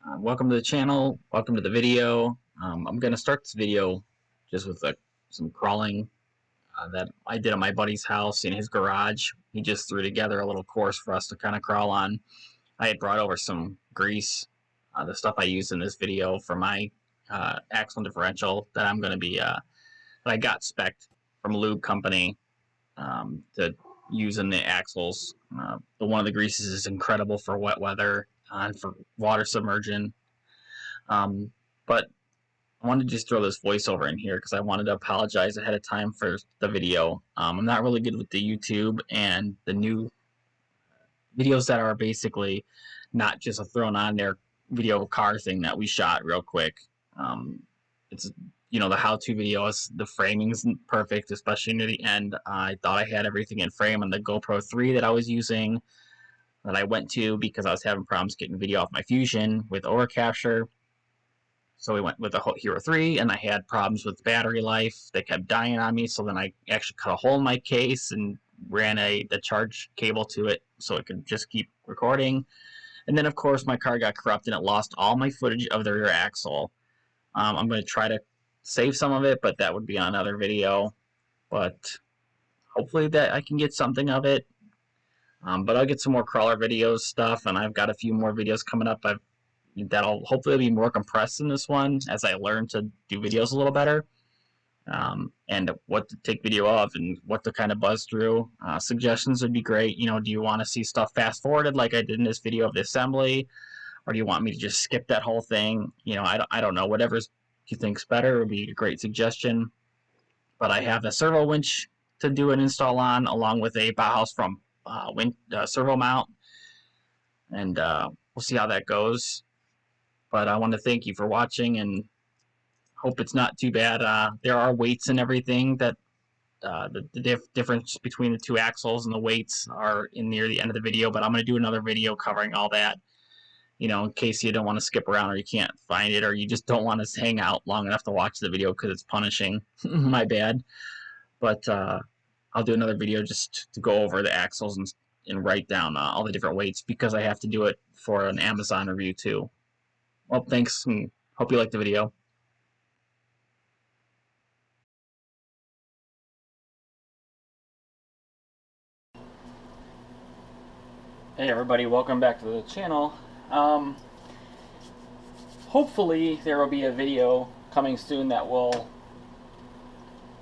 Welcome to the channel. Welcome to the video. I'm going to start this video just with some crawling that I did at my buddy's house in his garage. He just threw together a little course for us to kind of crawl on. I had brought over some grease, the stuff I used in this video for my axle differential that I'm going to be that I got spec'd from a lube company to use in the axles. The one of the greases is incredible for wet weather and for water submersion. But I wanted to just throw this voiceover in here because I wanted to apologize ahead of time for the video. I'm not really good with the YouTube and the new videos that are basically not just a thrown on there video car thing that we shot real quick. It's the how-to videos, the framing isn't perfect, especially near the end. I thought I had everything in frame on the GoPro 3 that I was using, that I went to because I was having problems getting video off my Fusion with overcapture. So we went with the Hero 3, and I had problems with battery life. They kept dying on me, so then I actually cut a hole in my case and ran the charge cable to it so it could just keep recording. And then, of course, my car got corrupted and it lost all my footage of the rear axle. I'm going to try to save some of it, but that would be on another video. But hopefully that I can get something of it. But I'll get some more crawler videos stuff, and I've got a few more videos coming up. That'll hopefully be more compressed in this one as I learn to do videos a little better, and what to take video of and what to kind of buzz through. Suggestions would be great. Do you want to see stuff fast forwarded like I did in this video of the assembly, or do you want me to just skip that whole thing? I don't know. Whatever you think's better would be a great suggestion. But I have a servo winch to do an install on, along with a Bauhaus from servo mount, and we'll see how that goes. But I want to thank you for watching and hope it's not too bad. There are weights and everything that the difference between the two axles and the weights are in near the end of the video, but I'm going to do another video covering all that, in case you don't want to skip around or you can't find it or you just don't want to hang out long enough to watch the video because it's punishing. My bad. But I'll do another video just to go over the axles and write down all the different weights because I have to do it for an Amazon review too. Well, thanks, and hope you liked the video. Hey everybody, welcome back to the channel. Hopefully there will be a video coming soon that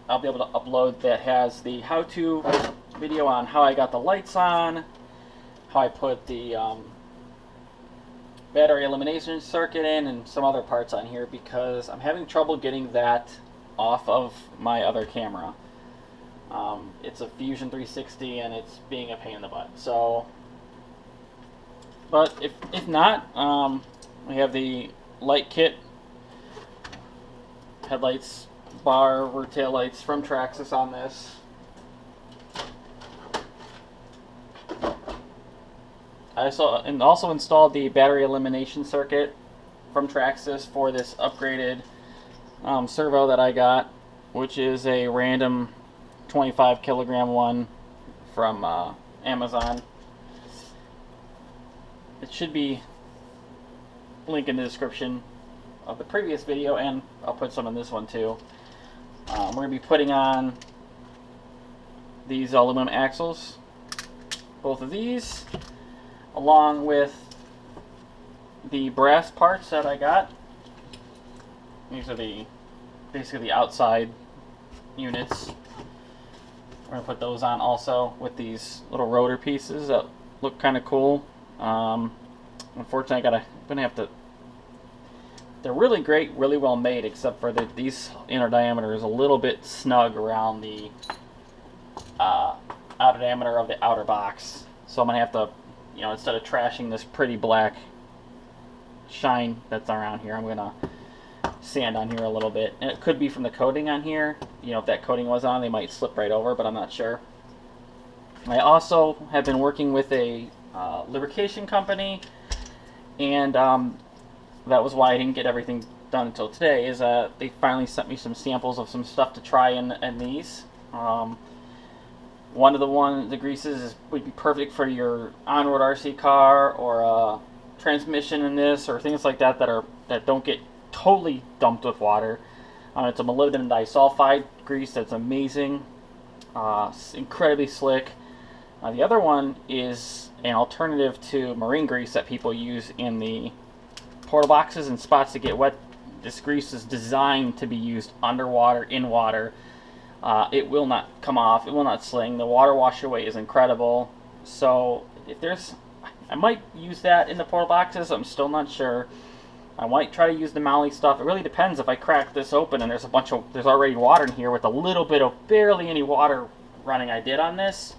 I'll be able to upload that has the how-to video on how I got the lights on, how I put the battery elimination circuit in, and some other parts on here because I'm having trouble getting that off of my other camera. It's a Fusion 360 and it's being a pain in the butt. So, but if not, we have the light kit, headlights, bar, rear tail lights from TRX4 on this. I also installed the battery elimination circuit from TRX4 for this upgraded servo that I got, which is a random 25 kilogram one from Amazon. It should be linked in the description of the previous video, and I'll put some in this one too. We're going to be putting on these aluminum axles, both of these, along with the brass parts that I got. These are basically the outside units. We're going to put those on also with these little rotor pieces that look kind of cool. Unfortunately, I'm going to have to... They're really great, really well made, except for these inner diameter is a little bit snug around the outer diameter of the outer box. So I'm going to have to, instead of trashing this pretty black shine that's around here, I'm going to sand on here a little bit. And it could be from the coating on here. If that coating was on, they might slip right over, but I'm not sure. I also have been working with a lubrication company, and that was why I didn't get everything done until today, is they finally sent me some samples of some stuff to try in these. One of the greases would be perfect for your on-road RC car or a transmission in this or things like that that don't get totally dumped with water. It's a molybdenum disulfide grease that's amazing, incredibly slick. The other one is an alternative to marine grease that people use in the portal boxes and spots to get wet. This grease is designed to be used underwater, in water. It will not come off. It will not sling. The water wash away is incredible. So if there's, I might use that in the portal boxes. I'm still not sure. I might try to use the Maui stuff. It really depends. If I crack this open and there's already water in here with a little bit of barely any water running I did on this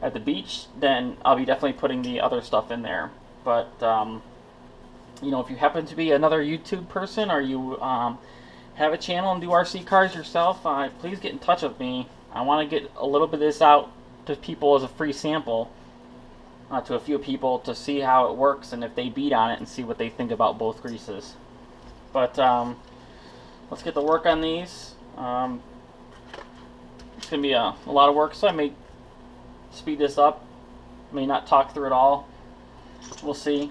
at the beach, then I'll be definitely putting the other stuff in there. But you know, if you happen to be another YouTube person or you have a channel and do RC cars yourself, please get in touch with me. I want to get a little bit of this out to people as a free sample, to a few people, to see how it works and if they beat on it and see what they think about both greases. But let's get to work on these. It's going to be a lot of work, so I may speed this up. May not talk through it all. We'll see.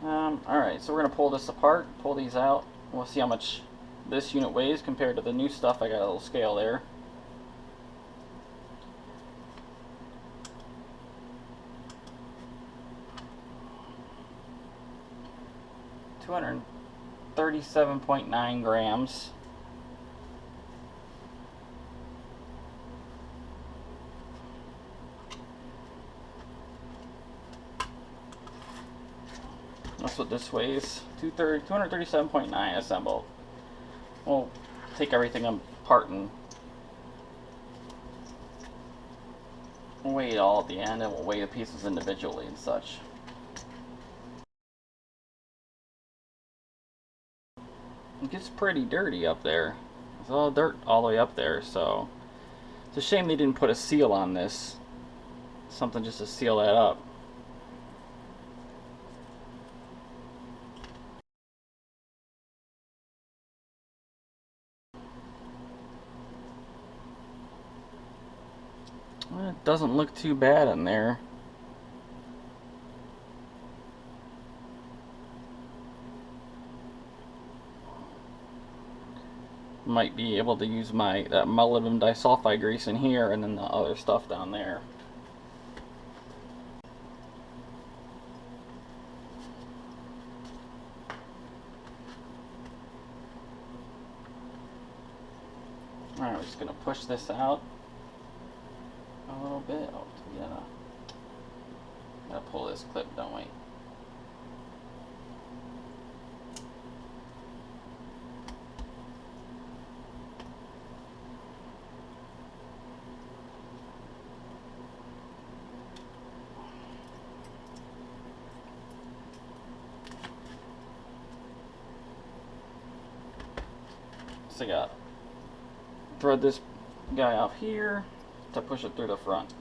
Alright, so we're going to pull this apart, pull these out. We'll see how much this unit weighs compared to the new stuff. I got a little scale there. $237.9 grams. That's what this weighs. 237.9 assembled. We'll take everything apart and weigh it all at the end, and we'll weigh the pieces individually and such. It gets pretty dirty up there. There's all dirt all the way up there, so it's a shame they didn't put a seal on this. Something just to seal that up. Well, it doesn't look too bad in there. Might be able to use that molybdenum disulfide grease in here and then the other stuff down there. Alright, we're just going to push this out a little bit. Oh, we gotta pull this clip, don't we? So I got thread this guy off here to push it through the front.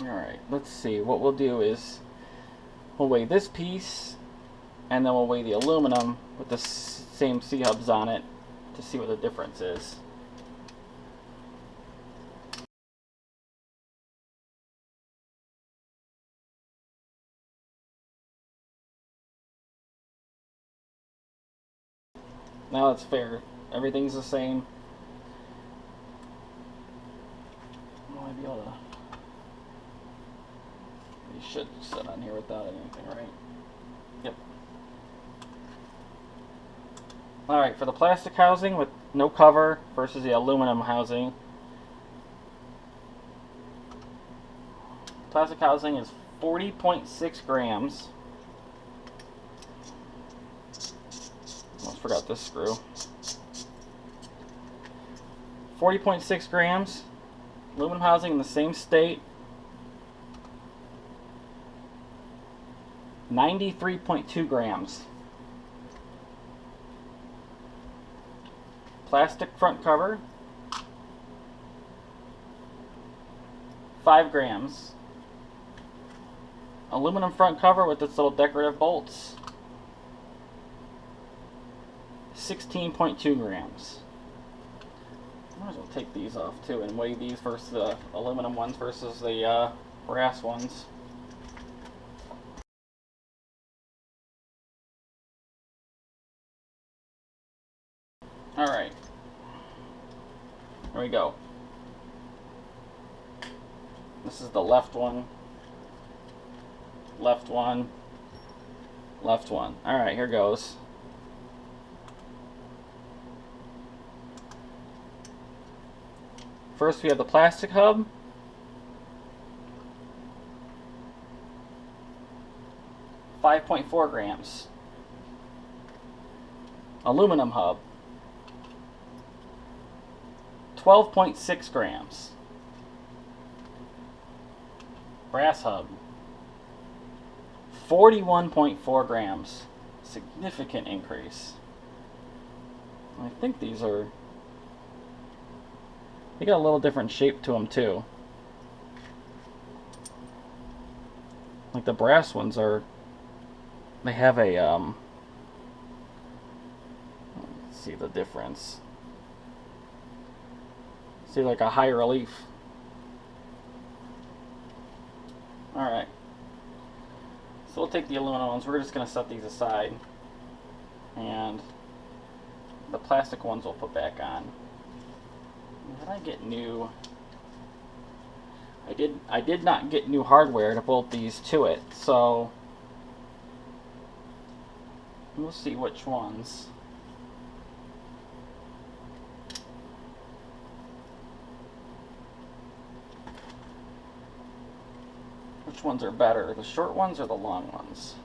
Alright, let's see. What we'll do is we'll weigh this piece and then we'll weigh the aluminum with the same C-hubs on it to see what the difference is. Now it's fair. Everything's the same. Will I be able to... You should sit on here without anything, right? Yep. Alright, for the plastic housing with no cover versus the aluminum housing. Plastic housing is 40.6 grams. Almost forgot this screw. 40.6 grams. Aluminum housing in the same state. 93.2 grams. Plastic front cover. 5 grams. Aluminum front cover with its little decorative bolts. 16.2 grams. Might as well take these off too and weigh these versus the aluminum ones versus the brass ones. Alright. There we go. This is the left one. Left one. Left one. Alright, here goes. First we have the plastic hub. .4 grams. Aluminum hub. 12.6 grams. Brass hub. 41.4 grams. Significant increase. I think these are... They got a little different shape to them too. Like the brass ones are... They have a... Let's see the difference. See, like a high relief. Alright. So we'll take the aluminum ones. We're just going to set these aside. And the plastic ones we'll put back on. Did I get new... I did not get new hardware to bolt these to it, so... We'll see which ones. Which ones are better, the short ones or the long ones?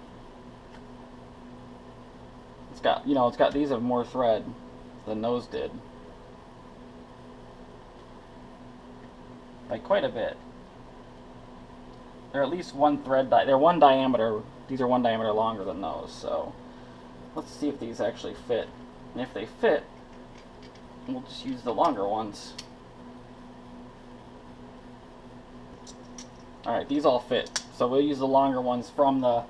It's got, you know, it's got, these have more thread than those did. By quite a bit. They're at least one thread, they're one diameter, these are one diameter longer than those, so let's see if these actually fit. And if they fit, we'll just use the longer ones. Alright, these all fit. So we'll use the longer ones from the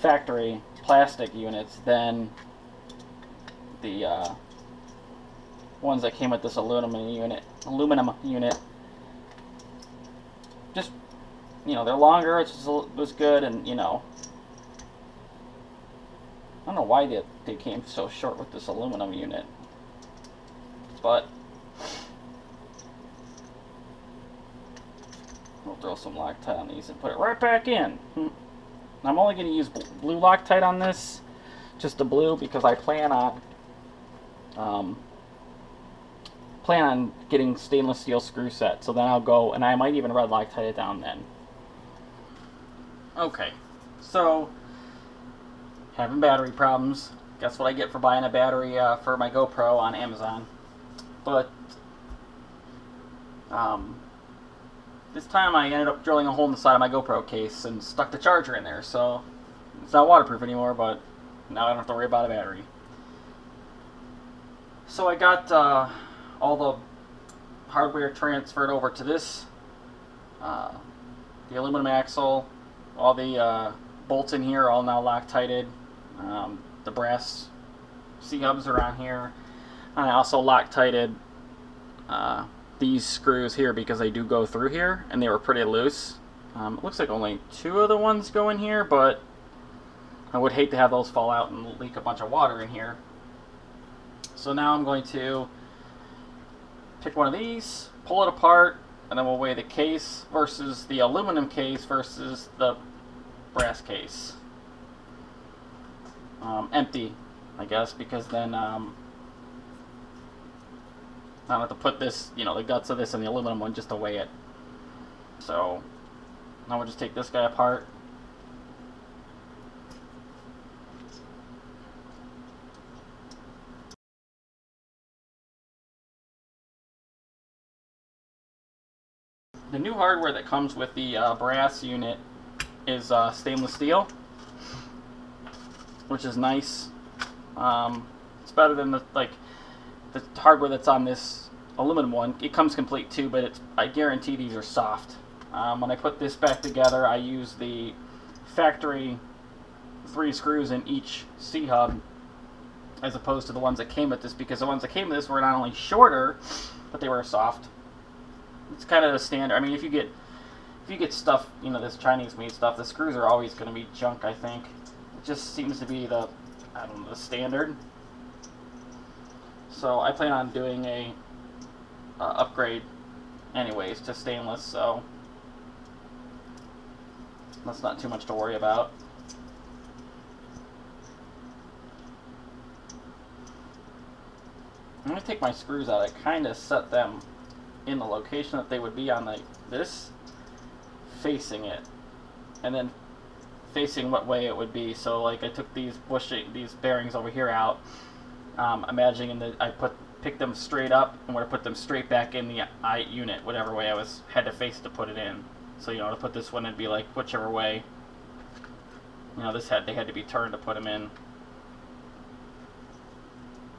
factory plastic units than the ones that came with this aluminum unit. Just, you know, they're longer, it was good, and, you know, I don't know why they came so short with this aluminum unit, but we'll throw some Loctite on these and put it right back in. I'm only going to use blue Loctite on this, just the blue, because I plan on getting stainless steel screw set. So then I'll go, and I might even red Loctite it down then. Okay, so having battery problems. Guess what I get for buying a battery for my GoPro on Amazon. But this time I ended up drilling a hole in the side of my GoPro case and stuck the charger in there, so it's not waterproof anymore, but now I don't have to worry about a battery. So I got all the hardware transferred over to this, the aluminum axle, all the bolts in here are all now Loctited, the brass C-hubs are on here, and I also Loctited these screws here because they do go through here, and they were pretty loose. It looks like only 2 of the ones go in here, but I would hate to have those fall out and leak a bunch of water in here. So now I'm going to pick one of these, pull it apart, and then we'll weigh the case versus the aluminum case versus the brass case. Empty, I guess, because then I don't have to put this, the guts of this in the aluminum one just to weigh it. So now we'll just take this guy apart. The new hardware that comes with the brass unit is stainless steel, which is nice. It's better than the hardware that's on this aluminum one. It comes complete too, but I guarantee these are soft. When I put this back together, I use the factory 3 screws in each C-hub as opposed to the ones that came with this, because the ones that came with this were not only shorter, but they were soft. It's kind of the standard. I mean, if you get stuff, this Chinese-made stuff, the screws are always going to be junk, I think. It just seems to be the standard. So I plan on doing a upgrade anyways to stainless, so that's not too much to worry about. I'm going to take my screws out. I kind of set them in the location that they would be on this, facing it, and then facing what way it would be. So like I took these bearings over here out, imagining that I picked them straight up and would have put them straight back in the unit, whatever way I had to face to put it in. So to put this one, it'd be like whichever way. They had to be turned to put them in.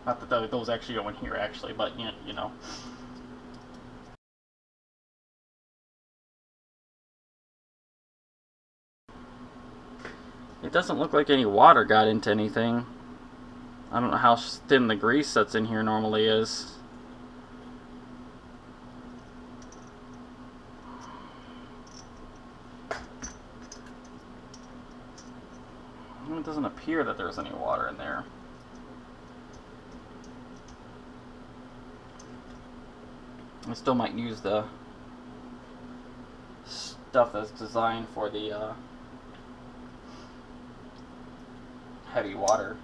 Not that those actually go in here, actually, but you know. It doesn't look like any water got into anything. I don't know how thin the grease that's in here normally is. It doesn't appear that there's any water in there. I still might use the stuff that's designed for the heavy water.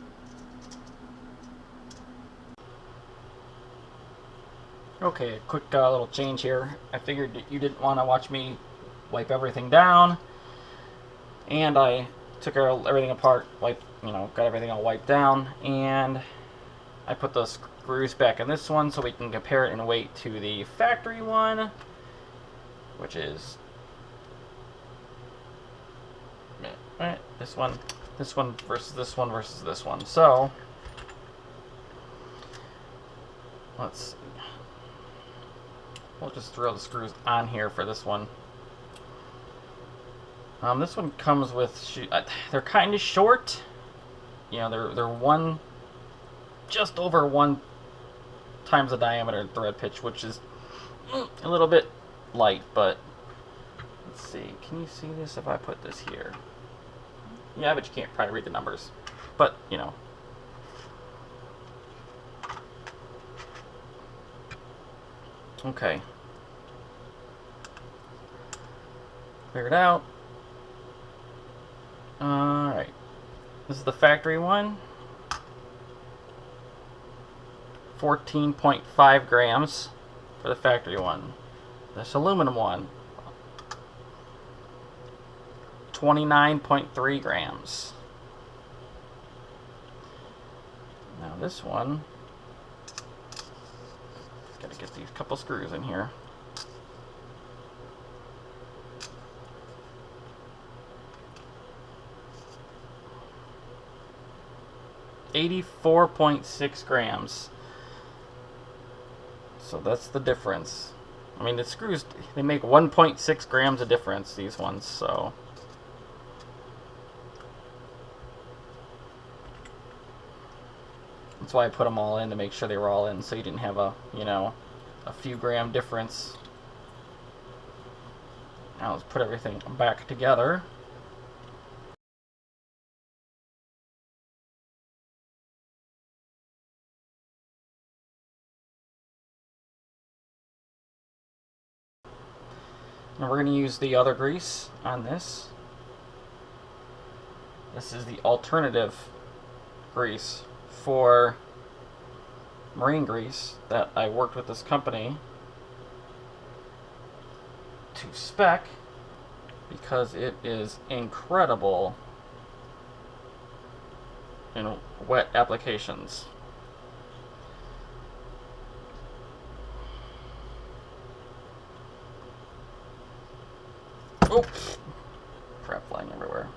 Okay, a quick little change here. I figured that you didn't want to watch me wipe everything down, and I took everything apart, got everything all wiped down, and I put those screws back in this one so we can compare it in weight to the factory one, which is this one versus this one versus this one. So let's see. We'll just throw the screws on here for this one. This one comes with they're kind of short. They're just over 1 times the diameter thread pitch, which is a little bit light, but let's see. Can you see this if I put this here? Yeah, but you can't probably read the numbers. But, Okay. Clear it out. Alright. This is the factory one. 14.5 grams for the factory one. This aluminum one, 29.3 grams. Now this one, gotta get these couple screws in here. $84.6 grams. So that's the difference. I mean, the screws, they make 1.6 grams of difference, these ones, so. That's why I put them all in, to make sure they were all in, so you didn't have a few gram difference. Now let's put everything back together. And we're going to use the other grease on this. This is the alternative grease for marine grease that I worked with this company to spec because it is incredible in wet applications. Oh, crap flying everywhere.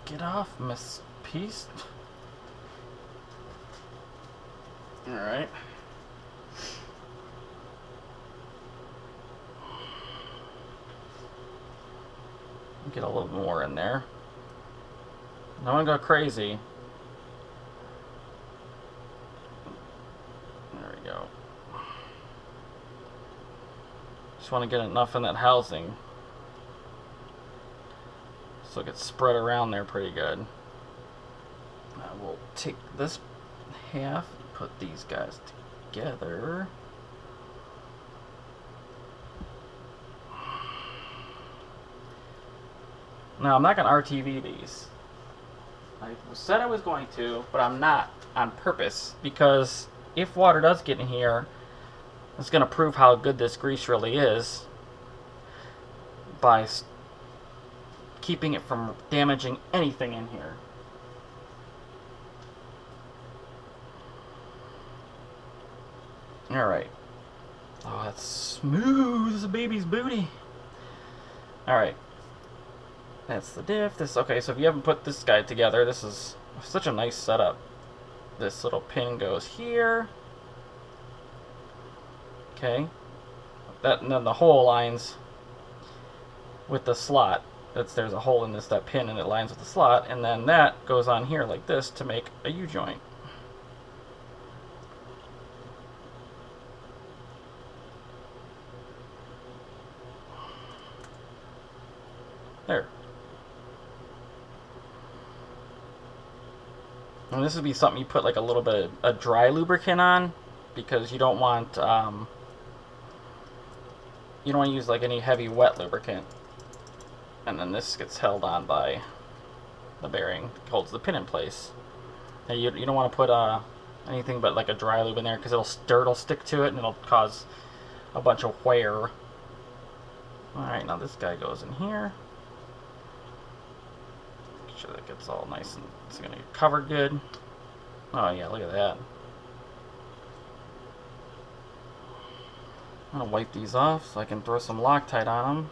Get off, Miss Peace. Alright. Get a little more in there. Don't want to go crazy. There we go. Just want to get enough in that housing so it gets spread around there pretty good. I will take this half and put these guys together. Now, I'm not going to RTV these. I said I was going to, but I'm not on purpose, because if water does get in here, it's going to prove how good this grease really is by keeping it from damaging anything in here. Alright. Oh, that's smooth as a baby's booty. Alright. That's the diff. This, okay, so if you haven't put this guy together, this is such a nice setup. This little pin goes here. Okay. That, and then the hole lines with the slot. There's a hole in that pin, and it lines with the slot, and then that goes on here like this to make a U-joint. There. And this would be something you put like a little bit of a dry lubricant on, because you don't want to use like any heavy wet lubricant. And then this gets held on by the bearing, holds the pin in place. Now you don't want to put anything but like a dry lube in there, because dirt will stick to it and it'll cause a bunch of wear. Alright, now this guy goes in here. Make sure that gets all nice and it's going to get covered good. Oh yeah, look at that. I'm going to wipe these off so I can throw some Loctite on them.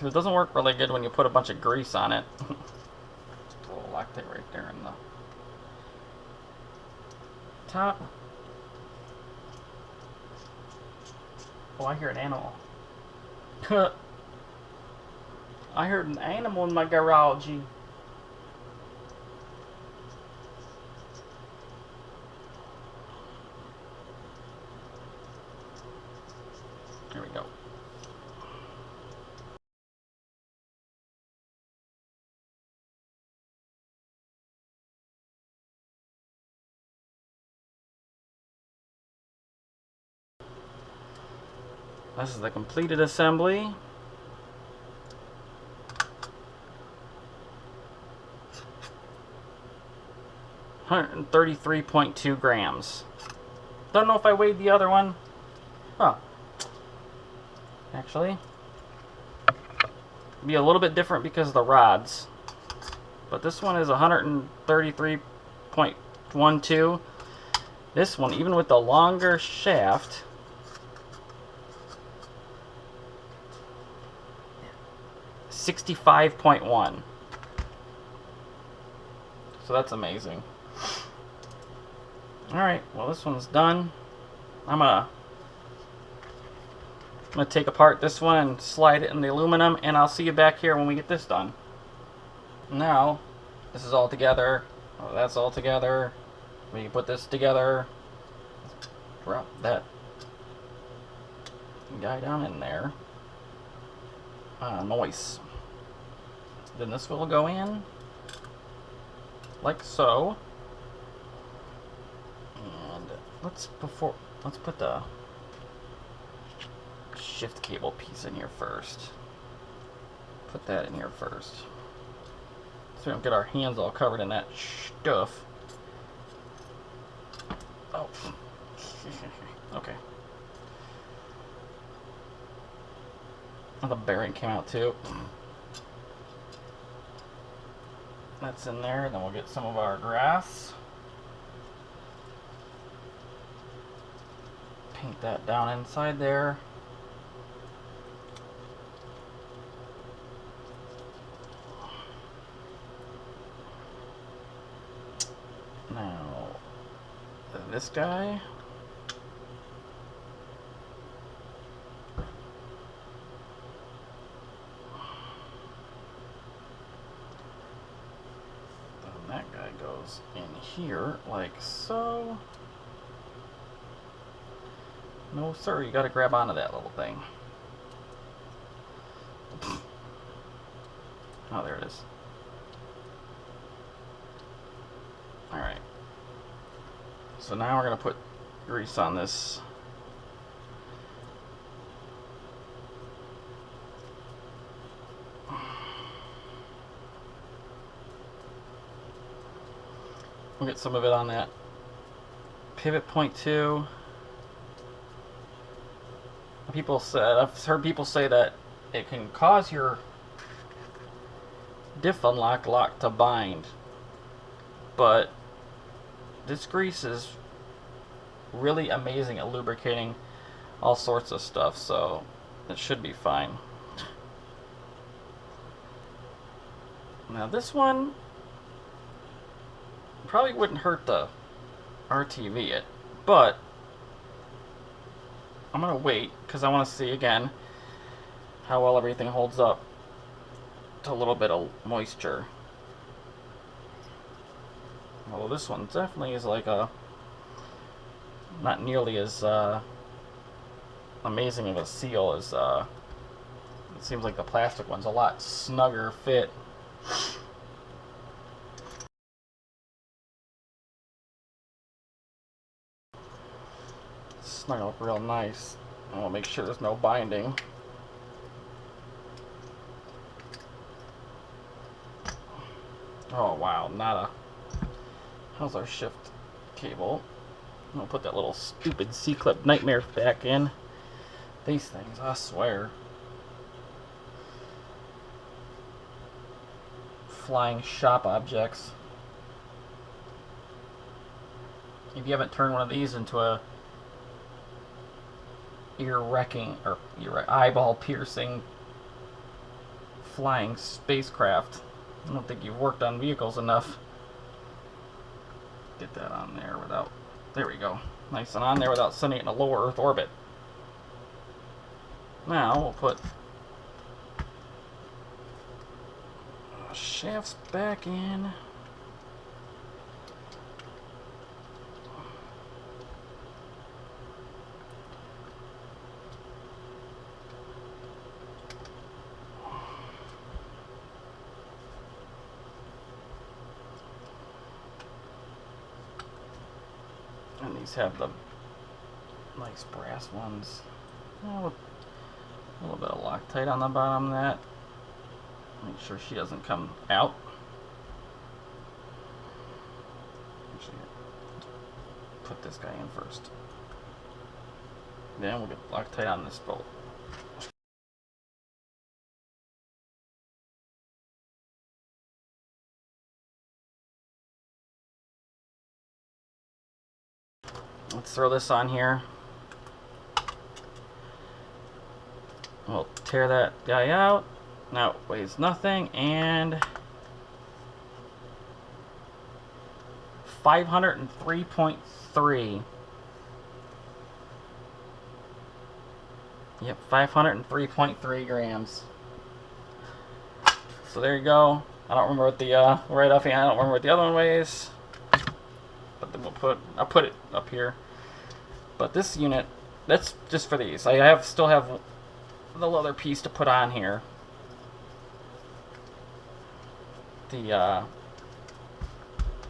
It doesn't work really good when you put a bunch of grease on it. A little Loctite right there in the top. Oh, I hear an animal. I heard an animal in my garage. There we go. This is the completed assembly. $133.2 grams. Don't know if I weighed the other one. Huh. Actually, it'd be a little bit different because of the rods. But this one is 133.12. This one, even with the longer shaft, 65.1. So that's amazing. Alright, well this one's done. I'm gonna take apart this one and slide it in the aluminum, and I'll see you back here when we get this done. Now, this is all together. Oh, that's all together. When you put this together, drop that guy down in there. Noise. Then this will go in like so. And let's put the shift cable piece in here first. Put that in here first, so we don't get our hands all covered in that stuff. Oh, okay. Oh, the bearing came out too. That's in there. Then we'll get some of our grass. Paint that down inside there. Now, this guy. Then that guy goes in here like so. No, sir, you gotta grab onto that little thing. Oh, there it is. Alright. So now we're gonna put grease on this. We'll get some of it on that pivot point too. I've heard people say that it can cause your diff unlock lock to bind, but this grease is really amazing at lubricating all sorts of stuff, so it should be fine. Now this one probably wouldn't hurt the RTV it, but I'm gonna wait because I want to see again how well everything holds up to a little bit of moisture. Although this one definitely is like a not nearly as amazing of a seal as it seems like the plastic one's a lot snugger fit. Snuggle up real nice. I'll make sure there's no binding. Oh wow, not a. How's our shift cable? I'll put that little stupid C-clip nightmare back in. These things, I swear. Flying shop objects. If you haven't turned one of these into a ear-wrecking or eyeball-piercing flying spacecraft, I don't think you've worked on vehicles enough. Get that on there without... There we go. Nice and on there without sending it in a low Earth orbit. Now we'll put shafts back in. And these have the nice brass ones. With a little bit of Loctite on the bottom of that. Make sure she doesn't come out. Actually, put this guy in first. Then we'll get Loctite on this bolt. Let's throw this on here. We'll tear that guy out. Now it weighs nothing, and 503.3. Yep, 503.3 grams. So there you go. I don't remember what the right offhand. I don't remember what the other one weighs. But then I'll put it up here. But this unit, that's just for these. I still have the leather piece to put on here.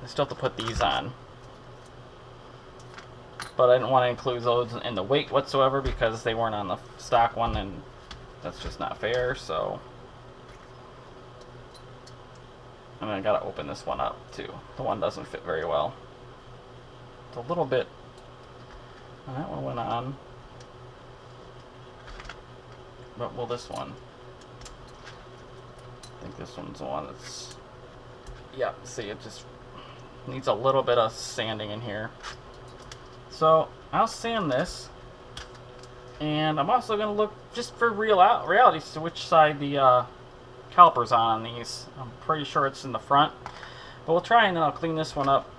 I still have to put these on. But I didn't want to include those in the weight whatsoever because they weren't on the stock one, and that's just not fair, so. And I gotta open this one up too. The one doesn't fit very well. It's a little bit. And that one went on. But will this one? I think this one's the one that's. Yeah, see, it just needs a little bit of sanding in here. So I'll sand this, and I'm also going to look just for reality to which side the caliper's on these. I'm pretty sure it's in the front, but we'll try, and then I'll clean this one up.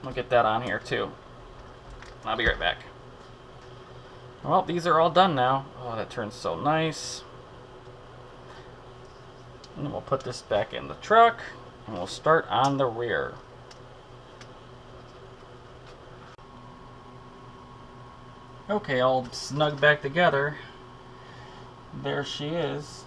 I'll get that on here too. I'll be right back. Well, these are all done now. Oh, that turns so nice. And then we'll put this back in the truck, and we'll start on the rear. Okay, all snug back together. There she is.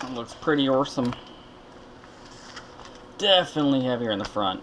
It looks pretty awesome. Definitely heavier in the front.